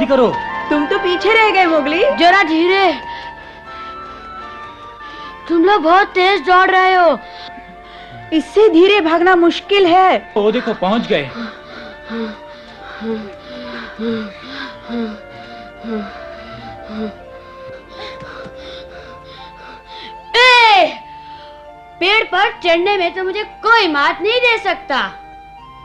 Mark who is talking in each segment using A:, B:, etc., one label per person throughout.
A: जल्दी करो।
B: तुम तो पीछे रह गए मोगली।
C: जरा धीरे, तुम लोग बहुत तेज दौड़ रहे हो।
B: इससे धीरे भागना मुश्किल है।
A: ओ देखो पहुंच गए।
C: पेड़ पर चढ़ने में तो मुझे कोई मात नहीं दे सकता।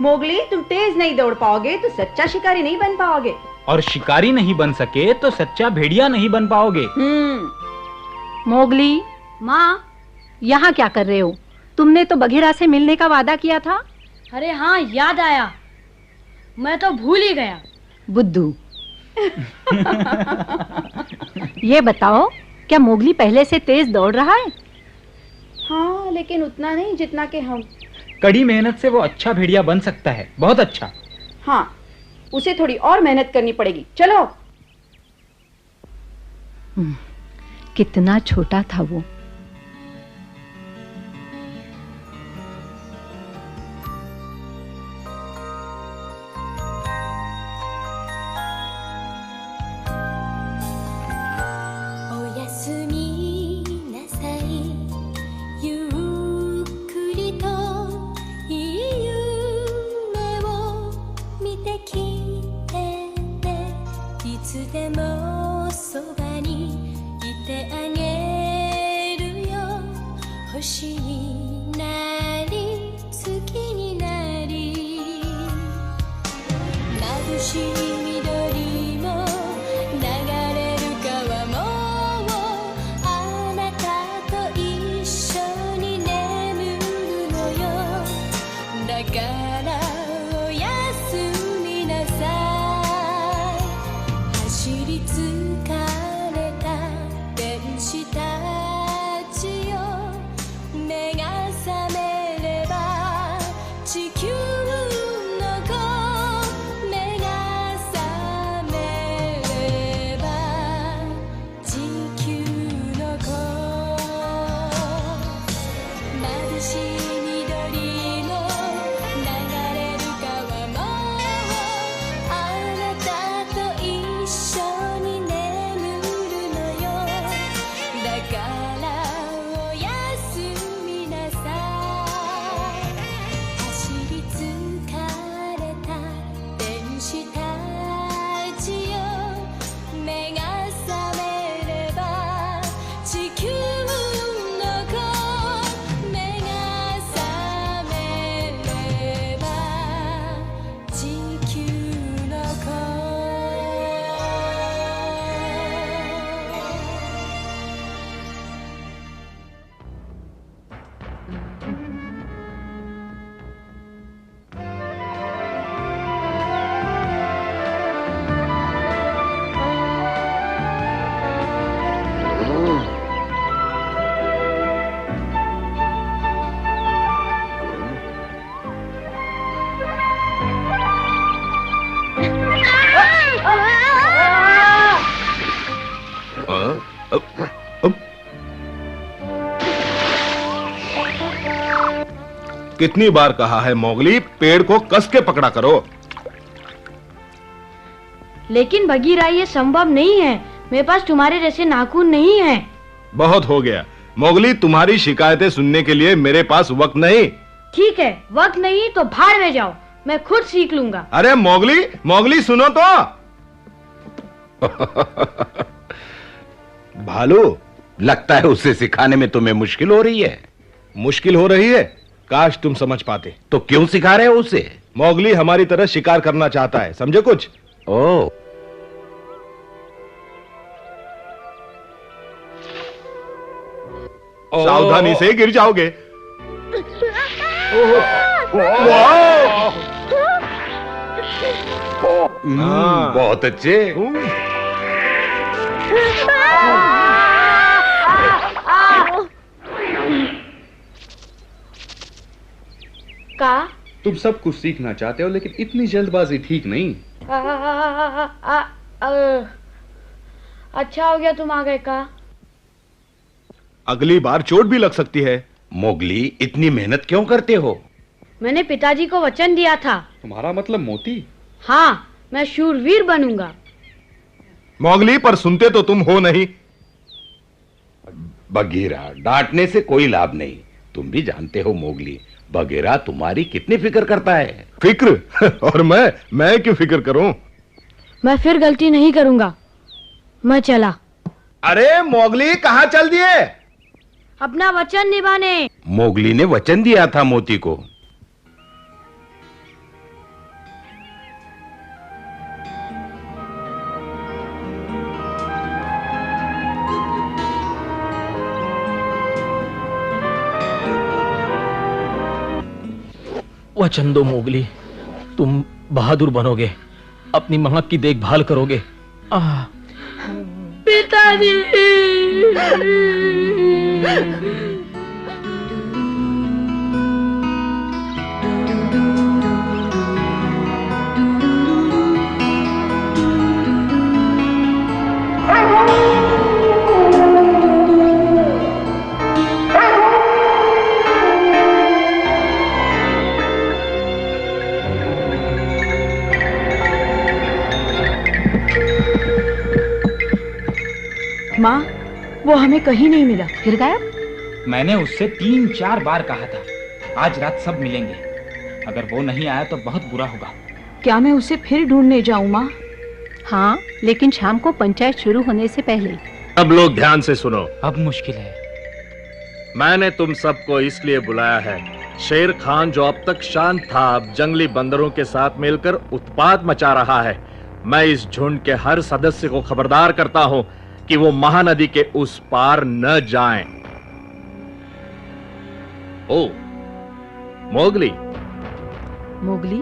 B: मोगली, तुम तेज नहीं दौड़ पाओगे तो सच्चा शिकारी नहीं बन पाओगे।
A: और शिकारी नहीं बन सके तो सच्चा भेड़िया नहीं बन पाओगे।
D: मोगली,
C: माँ,
D: यहाँ क्या कर रहे हो? तुमने तो बघीरा से मिलने का वादा किया था।
C: अरे हाँ, याद आया, मैं तो भूल ही गया।
D: बुद्धू। ये बताओ, क्या मोगली पहले से तेज दौड़ रहा है?
B: हाँ, लेकिन उतना नहीं जितना कि हम।
A: कड़ी मेहनत से वो अच्छा भेड़िया बन सकता है, बहुत अच्छा।
B: हाँ, उसे थोड़ी और मेहनत करनी पड़ेगी। चलो।
D: कितना छोटा था वो।
E: कितनी बार कहा है मोगली, पेड़ को कस के पकड़ा करो।
C: लेकिन बघीरा, ये संभव नहीं है। मेरे पास तुम्हारे जैसे नाखून नहीं है।
E: बहुत हो गया मोगली, तुम्हारी शिकायतें सुनने के लिए मेरे पास वक्त नहीं।
C: ठीक है, वक्त नहीं तो भाड़ में जाओ, मैं खुद सीख लूंगा।
E: अरे मोगली, मोगली सुनो तो। भालू,
F: लगता है उसे सिखाने में तुम्हें मुश्किल हो रही है।
E: मुश्किल हो रही है? काश तुम समझ पाते।
F: तो क्यों सिखा रहे हो उसे?
E: मोगली हमारी तरह शिकार करना चाहता है, समझे कुछ?
F: ओह,
E: सावधानी से गिर जाओगे।
F: बहुत अच्छे।
C: का
G: तुम सब कुछ सीखना चाहते हो, लेकिन इतनी जल्दबाजी ठीक नहीं।
C: अच्छा हो गया तुम आ गए का।
E: अगली बार चोट भी लग सकती है।
F: मोगली, इतनी मेहनत क्यों करते हो?
C: मैंने पिताजी को वचन दिया था।
G: तुम्हारा मतलब मोती?
C: हाँ, मैं शूरवीर बनूंगा।
E: मोगली, पर सुनते तो तुम हो नहीं।
F: बगीरा, डांटने से कोई लाभ नहीं। तुम भी जानते हो मोगली, बगीरा तुम्हारी कितनी फिक्र करता है।
E: फिक्र? और मैं क्यों फिक्र करूं?
C: मैं फिर गलती नहीं करूंगा। मैं चला।
E: अरे मोगली, कहां चल दिए?
C: अपना वचन निभाने।
F: मोगली ने वचन दिया था मोती को।
A: वचन दो मोगली, तुम बहादुर बनोगे, अपनी मां की देखभाल करोगे।
C: पिताजी।
B: माँ, वो हमें कहीं नहीं मिला।
D: फिर गायब?
A: मैंने उससे 3-4 बार कहा था, आज रात सब मिलेंगे। अगर वो नहीं आया तो बहुत बुरा होगा।
B: क्या मैं उसे फिर ढूंढने जाऊँ माँ?
D: हाँ, लेकिन शाम को पंचायत शुरू होने से पहले।
H: सब लोग ध्यान से सुनो।
A: अब मुश्किल है।
H: मैंने तुम सबको इसलिए बुलाया है, शेर खान जो अब तक शांत था, अब जंगली बंदरों के साथ मिलकर उत्पात मचा रहा है। मैं इस झुंड के हर सदस्य को खबरदार करता हूं कि वो महानदी के उस पार न जाएं। ओ मोगली।
B: मोगली,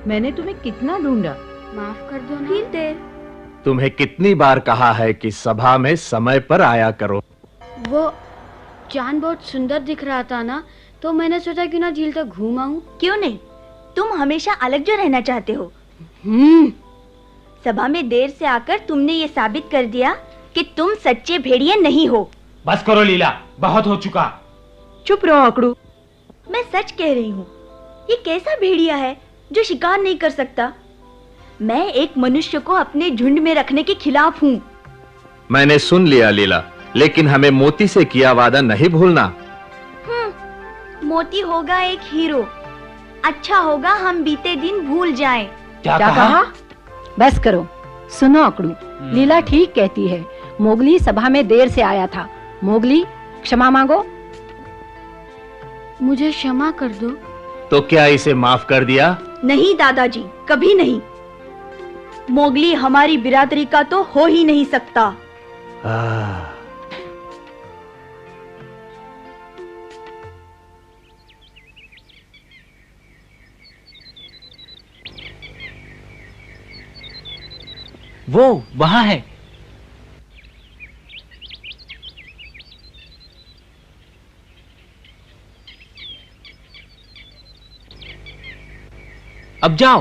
B: मैंने तुम्हें कितना ढूंढा।
C: माफ कर दो ना। फिर
H: तुम्हें कितनी बार कहा है कि सभा में समय पर आया करो।
C: वो चांद बहुत सुंदर दिख रहा था ना, तो मैंने सोचा क्यों ना झील तक घूम आऊं।
I: क्यों नहीं, तुम हमेशा अलग जो रहना चाहते हो। सभा में देर से आकर तुमने ये साबित कर दिया कि तुम सच्चे भेड़िए नहीं हो।
A: बस करो लीला, बहुत हो चुका।
B: चुप रहो अकड़ू।
I: मैं सच कह रही हूँ, ये कैसा भेड़िया है जो शिकार नहीं कर सकता। मैं एक मनुष्य को अपने झुंड में रखने के खिलाफ हूँ।
H: मैंने सुन लिया लीला, लेकिन हमें मोती से किया वादा नहीं भूलना।
I: मोती होगा एक हीरो। अच्छा होगा हम बीते दिन भूल जाएं।
A: क्या कहा?
D: बस करो। सुनो अकड़ू, लीला ठीक कहती है। मोगली सभा में देर से आया था। मोगली, क्षमा मांगो।
C: मुझे क्षमा कर दो।
H: तो क्या इसे माफ कर दिया?
I: नहीं दादाजी, कभी नहीं। मोगली हमारी बिरादरी का तो हो ही नहीं सकता।
A: वो वहां है। अब जाओ।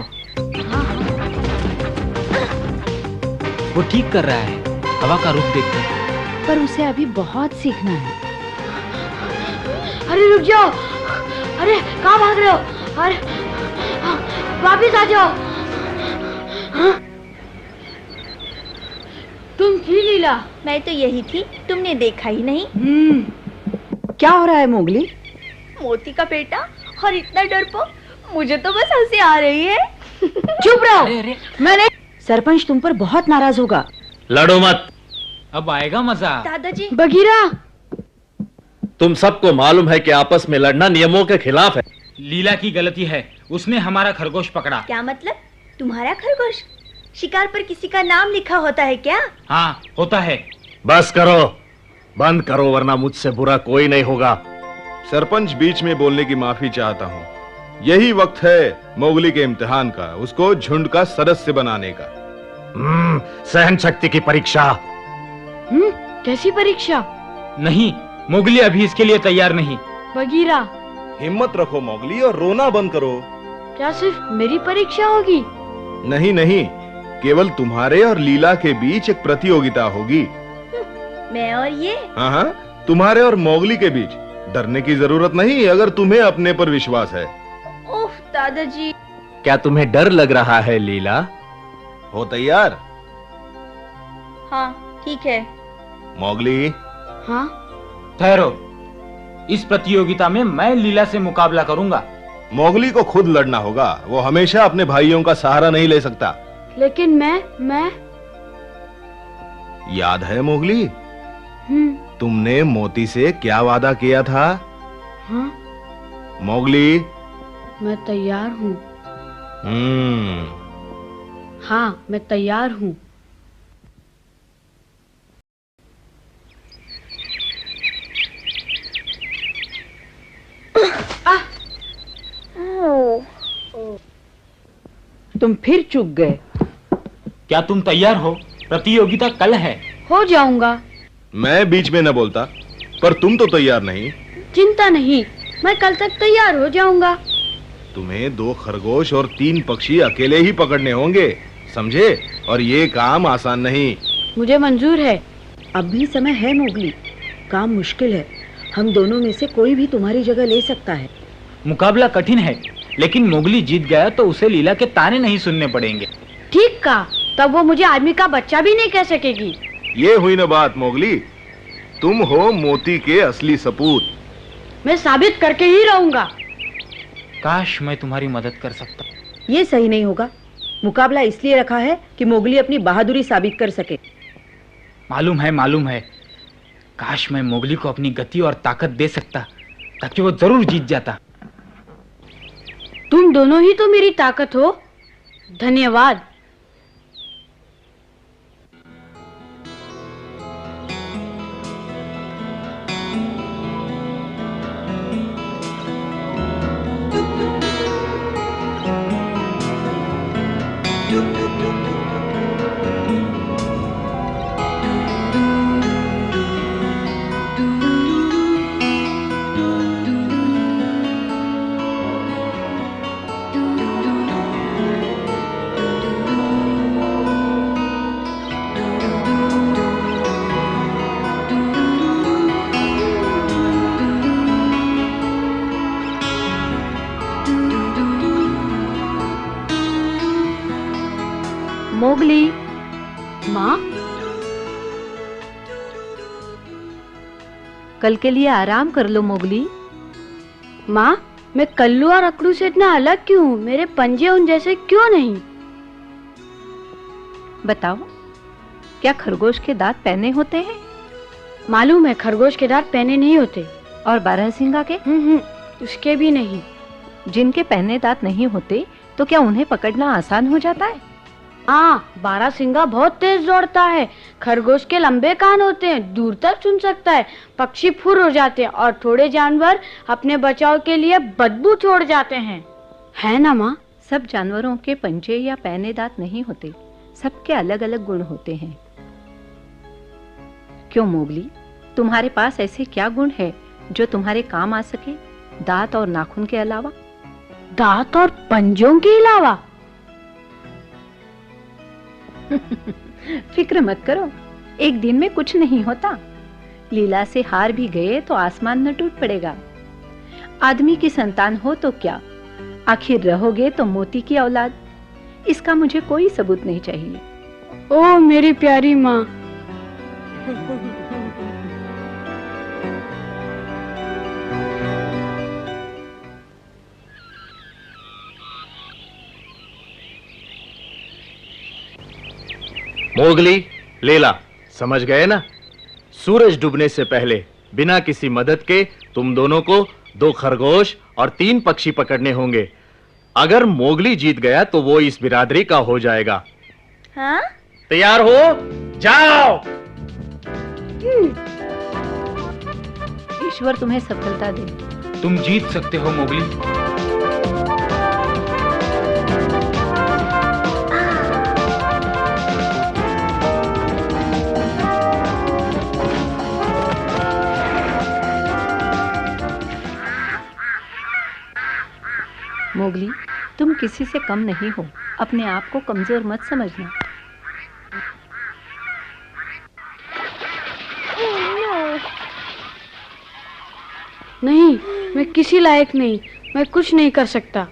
A: वो ठीक कर रहा है, हवा का रुख देखते हैं।
B: पर उसे अभी बहुत सीखना है।
C: अरे रुक जाओ। अरे कहाँ भाग रहे हो? अरे वापिस आ जाओ। तुम थी लीला?
I: मैं तो यही थी, तुमने देखा ही नहीं।
B: क्या हो रहा है मोगली?
I: मोती का बेटा और इतना डरपोक, मुझे तो बस हंसी आ रही है।
B: चुप रहो। मैंने सरपंच तुम पर बहुत नाराज होगा।
H: लड़ो मत।
A: अब आएगा मजा।
I: दादाजी।
C: बगीरा,
H: तुम सबको मालूम है कि आपस में लड़ना नियमों के खिलाफ है।
A: लीला की गलती है, उसने हमारा खरगोश पकड़ा।
I: क्या मतलब? तुम्हारा खरगोश? शिकार पर किसी का नाम लिखा होता है क्या?
A: हाँ, होता है।
H: बस करो, बंद करो, वरना मुझसे बुरा कोई नहीं होगा।
E: सरपंच, बीच में बोलने की माफी चाहता हूँ। यही वक्त है मोगली के इम्तिहान का, उसको झुंड का सदस्य बनाने का।
H: सहन शक्ति की परीक्षा।
C: कैसी परीक्षा?
A: नहीं, मोगली अभी इसके लिए तैयार नहीं।
C: बगीरा,
E: हिम्मत रखो मोगली और रोना बंद करो।
C: क्या सिर्फ मेरी परीक्षा होगी?
E: नहीं नहीं, केवल तुम्हारे और लीला के बीच एक प्रतियोगिता होगी।
I: मैं और ये?
E: हाँ, तुम्हारे और मोगली के बीच। डरने की जरूरत नहीं अगर तुम्हें अपने पर विश्वास है।
I: ओह दादाजी।
H: क्या तुम्हें डर लग रहा है लीला?
E: हो तैयार?
I: हाँ ठीक है।
E: मोगली,
C: हाँ
A: ठहरो, इस प्रतियोगिता में मैं लीला से मुकाबला करूंगा।
E: मोगली को खुद लड़ना होगा, वो हमेशा अपने भाइयों का सहारा नहीं ले सकता।
C: लेकिन मैं
E: याद है मोगली, तुमने मोती से क्या वादा किया था?
C: हाँ
E: मोगली,
C: मैं तैयार हूँ। हाँ मैं तैयार हूँ।
B: तुम फिर चूक गए।
A: क्या तुम तैयार हो? प्रतियोगिता कल है।
C: हो जाऊंगा।
E: मैं बीच में न बोलता, पर तुम तो तैयार नहीं।
C: चिंता नहीं, मैं कल तक तैयार हो जाऊंगा।
E: तुम्हें 2 खरगोश और 3 पक्षी अकेले ही पकड़ने होंगे, समझे? और ये काम आसान नहीं।
C: मुझे मंजूर है।
B: अब भी समय है मोगली, काम मुश्किल है। हम दोनों में से कोई भी तुम्हारी जगह ले सकता है।
A: मुकाबला कठिन है, लेकिन मोगली जीत गया तो उसे लीला के ताने नहीं सुनने पड़ेंगे।
C: ठीक कहा, तब वो मुझे आदमी का बच्चा भी नहीं कह सकेगी।
E: ये हुई ना बात मोगली, तुम हो मोती के असली सपूत।
C: मैं साबित करके ही रहूंगा।
A: काश मैं तुम्हारी मदद कर सकता।
B: ये सही नहीं होगा। मुकाबला इसलिए रखा है कि मोगली अपनी बहादुरी साबित कर सके।
A: मालूम है। काश मैं मोगली को अपनी गति और ताकत दे सकता, ताकि वो जरूर जीत जाता।
C: तुम दोनों ही तो मेरी ताकत हो। धन्यवाद।
D: मोगली,
C: माँ,
D: कल के लिए आराम कर लो मोगली।
C: माँ, मैं कल्लू और अकड़ू से इतना अलग क्यों हूँ? मेरे पंजे उन जैसे क्यों नहीं?
D: बताओ, क्या खरगोश के दांत पहने होते हैं?
C: मालूम है, खरगोश के दांत पहने नहीं होते।
D: और बारहसिंगा के?
C: उसके भी नहीं।
D: जिनके पहने दांत नहीं होते तो क्या उन्हें पकड़ना आसान हो जाता है?
C: बारहसिंगा बहुत तेज दौड़ता है। खरगोश के लंबे कान होते हैं, दूर तक सुन सकता है। पक्षी फुर हो जाते हैं और थोड़े जानवर अपने बचाव के लिए बदबू छोड़ जाते हैं। है ना माँ?
D: सब जानवरों के पंजे या पहने दांत नहीं होते, सबके अलग अलग गुण होते हैं। क्यों मोगली, तुम्हारे पास ऐसे क्या गुण है जो तुम्हारे काम आ सके, दांत और नाखून के अलावा?
C: दांत और पंजों के अलावा?
D: फिक्र मत करो, एक दिन में कुछ नहीं होता। लीला से हार भी गए तो आसमान न टूट पड़ेगा। आदमी की संतान हो तो क्या, आखिर रहोगे तो मोती की औलाद। इसका मुझे कोई सबूत नहीं चाहिए।
C: ओ मेरी प्यारी माँ।
H: मोगली, लीला, समझ गए ना? सूरज डूबने से पहले बिना किसी मदद के तुम दोनों को 2 खरगोश और 3 पक्षी पकड़ने होंगे। अगर मोगली जीत गया तो वो इस बिरादरी का हो जाएगा।
I: हाँ?
H: तैयार हो? जाओ।
D: ईश्वर तुम्हें सफलता दे।
A: तुम जीत सकते हो मोगली।
D: मोगली, तुम किसी से कम नहीं हो, अपने आप को कमजोर मत समझना।
C: नहीं, मैं किसी लायक नहीं, मैं कुछ नहीं कर सकता।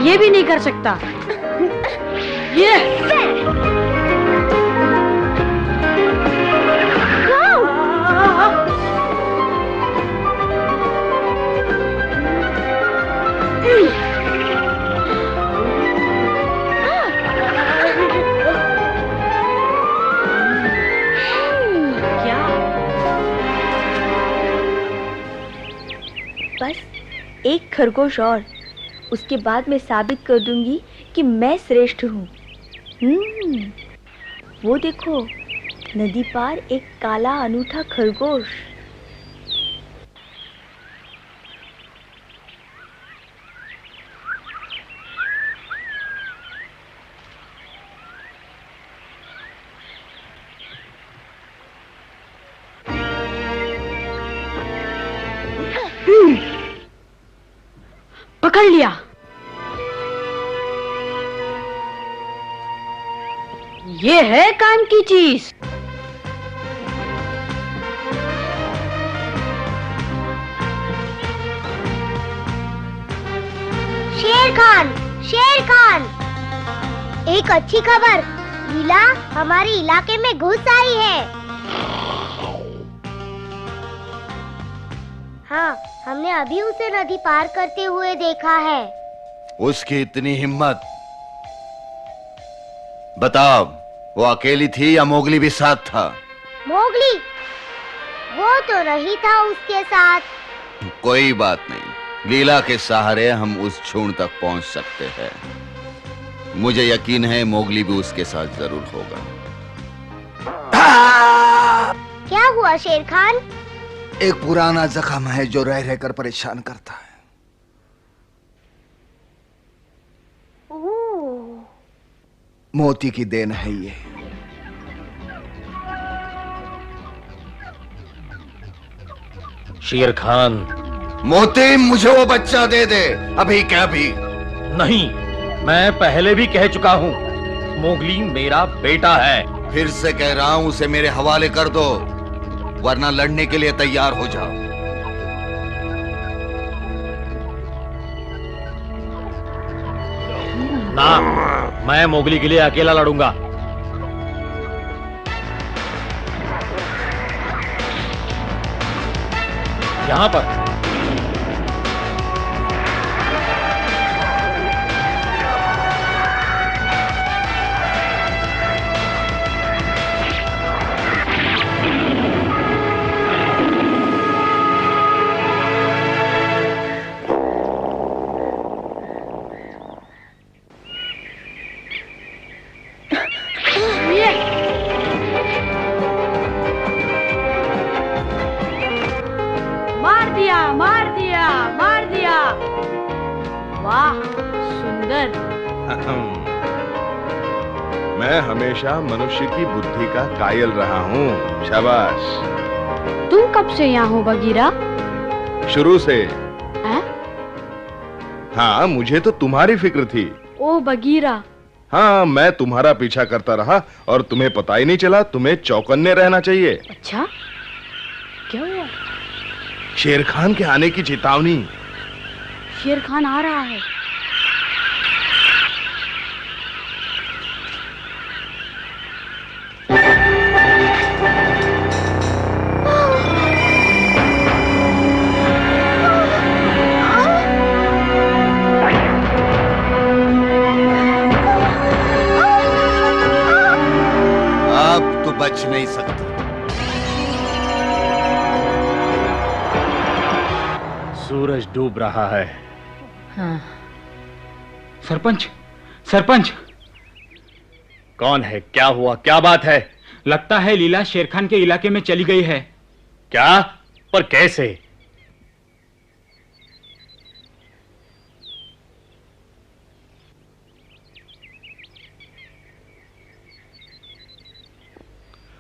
C: ये भी नहीं कर सकता। ये
I: बस एक खरगोश और, उसके बाद मैं साबित कर दूंगी कि मैं श्रेष्ठ हूँ। वो देखो, नदी पार एक काला अनूठा खरगोश।
C: पकड़ लिया। ये है काम की चीज।
J: शेर खान, शेर खान, एक अच्छी खबर, लीला हमारे इलाके में घुस आई है। हाँ, हमने अभी उसे नदी पार करते हुए देखा है।
K: उसकी इतनी हिम्मत! बताओ, वो अकेली थी या मोगली भी साथ था?
J: मोगली, वो तो नहीं था उसके साथ।
K: कोई बात नहीं, लीला के सहारे हम उस झुंड तक पहुंच सकते हैं। मुझे यकीन है मोगली भी उसके साथ जरूर होगा।
J: क्या हुआ शेर खान?
K: एक पुराना जख्म है जो रह रहकर परेशान करता है। मोती की देन है ये।
H: शेर खान,
K: मोती, मुझे वो बच्चा दे दे, अभी क्या भी।
H: नहीं, मैं पहले भी कह चुका हूँ, मोगली मेरा बेटा है।
K: फिर से कह रहा हूँ, उसे मेरे हवाले कर दो, वरना लड़ने के लिए तैयार हो जाओ।
H: ना, मैं मोगली के लिए अकेला लड़ूंगा। यहां पर
C: मार दिया। वाह, सुंदर।
E: मैं हमेशा मनुष्य की बुद्धि का कायल रहा हूँ। शाबाश।
C: तुम कब से यहाँ हो बगीरा?
E: शुरू से।
C: हैं?
E: हाँ, मुझे तो तुम्हारी फिक्र थी।
C: ओ बगीरा।
E: हाँ, मैं तुम्हारा पीछा करता रहा और तुम्हें पता ही नहीं चला। तुम्हें चौकन्ने रहना चाहिए।
C: अच्छा, क्या हुआ?
E: शेर खान के आने की चेतावनी।
C: शेर खान आ रहा है।
K: अब तो बच नहीं सकती।
H: सूरज डूब रहा है।
D: हाँ।
A: सरपंच, सरपंच।
H: कौन है? क्या हुआ? क्या बात है?
A: लगता है लीला शेर खान के इलाके में चली गई है।
H: क्या? पर कैसे?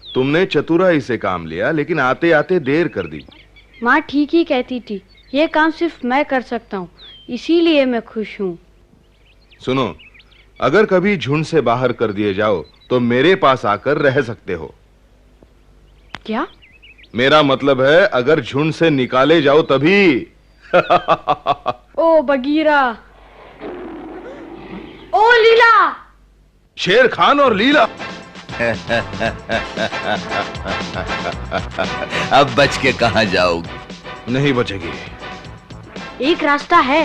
E: तुमने चतुराई से काम लिया, लेकिन आते आते देर कर दी।
C: माँ ठीक ही कहती थी, ये काम सिर्फ मैं कर सकता हूँ, इसीलिए मैं खुश हूँ।
E: सुनो, अगर कभी झुंड से बाहर कर दिए जाओ तो मेरे पास आकर रह सकते हो।
C: क्या?
E: मेरा मतलब है, अगर झुंड से निकाले जाओ तभी।
C: ओ बगीरा। ओ लीला!
E: शेर खान और लीला।
K: अब बच के कहां जाओगी?
E: नहीं बचेगी।
C: एक रास्ता है।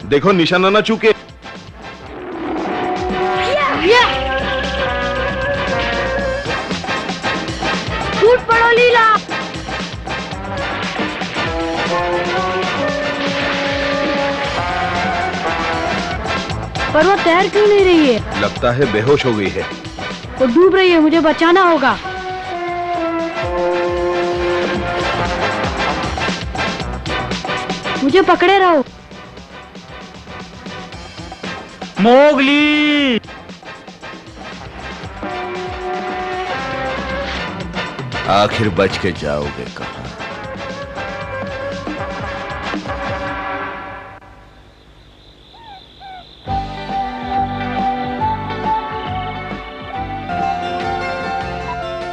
E: देखो निशाना ना चूके।
C: टूट पड़ो लीला। पर वो तैर क्यों नहीं रही है?
E: लगता है बेहोश हो गई है।
C: वो डूब रही है, मुझे बचाना होगा। मुझे पकड़े रहो।
A: मोगली!
K: आखिर बच के जाओगे कहां?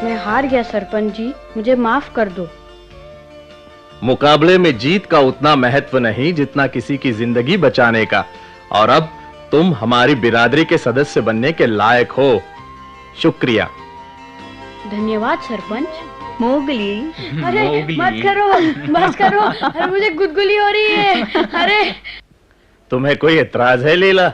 C: मैं हार गया सरपंच जी, मुझे माफ कर दो।
H: मुकाबले में जीत का उतना महत्व नहीं जितना किसी की जिंदगी बचाने का। और अब तुम हमारी बिरादरी के सदस्य बनने के लायक हो। शुक्रिया।
C: धन्यवाद सरपंच।
D: मोगली,
C: अरे मत करो, बस करो। अरे मुझे गुदगुली हो रही है। अरे
H: तुम्हें कोई एतराज है लीला?